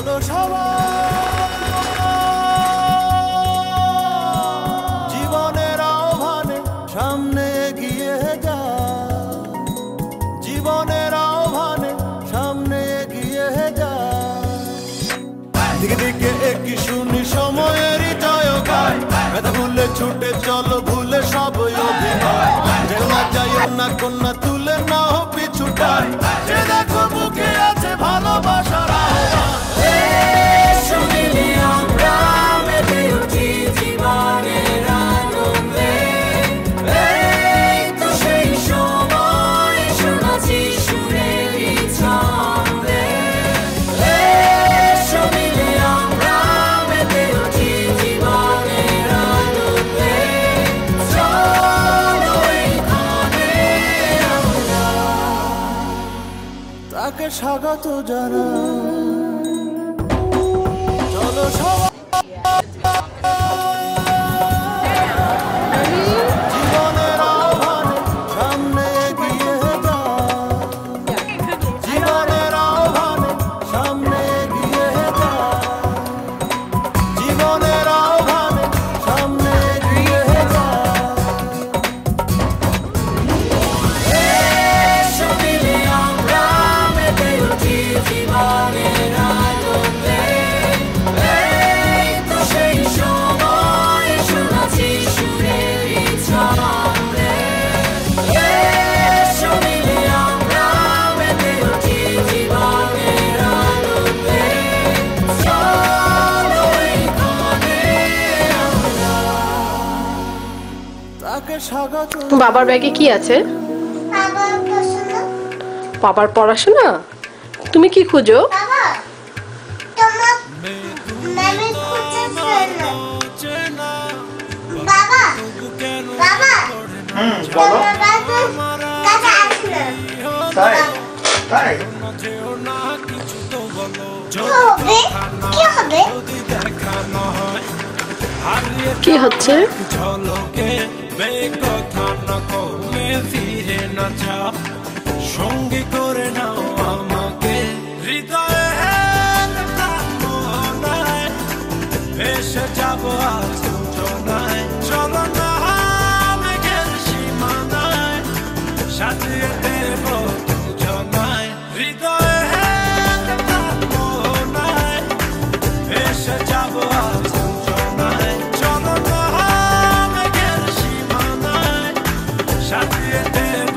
চলো সবাই জীবনের আহ্বানে সামনে এগিয়ে যা, জীবনের আহ্বানে সামনে এগিয়ে যা। দিকে দিকে একই শুনি সময়েরই জয়গান, ব্যথা ভুলে ছুটে চলো ভুলে সব অভিনয়। যেও না যাইও না কন্যা তুলে নাও পিছুটান, যে দেখো বুকে আছে ভালোবাসার আহ্বান। এসো মিলে আমরা মেতে উঠি জীবনের আনন্দে, এই তো সেই সময় শোনাচ্ছি সুরেরই ছন্দে। এসো মিলে আমরা মেতে উঠি জীবনের আনন্দে, চলো এইখানে আমরা তাকে স্বাগত জানাই। চলো সবাই জীবনের আহ্বানে সামনে এগিয়ে যা, জীবনের আহ্বানে সামনে এগিয়ে যা, জীবনের আহ্বানে সামনে এগিয়ে যা। এসো মিলে আমরা মেতে উঠি জীবনের আনন্দে, এই তো সেই সময় শোনাচ্ছি সুরেরই ছন্দে। এসো মিলে আমরা মেতে উঠি জীবনের আনন্দে, চলো এইখানে আমরা তাকে স্বাগত। বাবার ব্যাগে কি আছে? বাবার পছন্দ। বাবার পড়াশোনা? তুমি কি খুঁজো? বাবা, তোমার ম্যামে খুঁজেছে না। বাবা, বাবা, বলো। তোমার বাবা কাছে আসলো। তাই তাই কি হবে? কি হবে? কি হচ্ছে? সঙ্গী করে নাও আমাকে হৃদয়ে এসে যাবো আজ যোজনায়। চলো না মেঘের সীমানায় সাজিয়ে দেব দুজনায়, হৃদয়ে এসে যাবো আজ যোজনায়। চলো না মেঘের সীমানায় সাজিয়ে দেব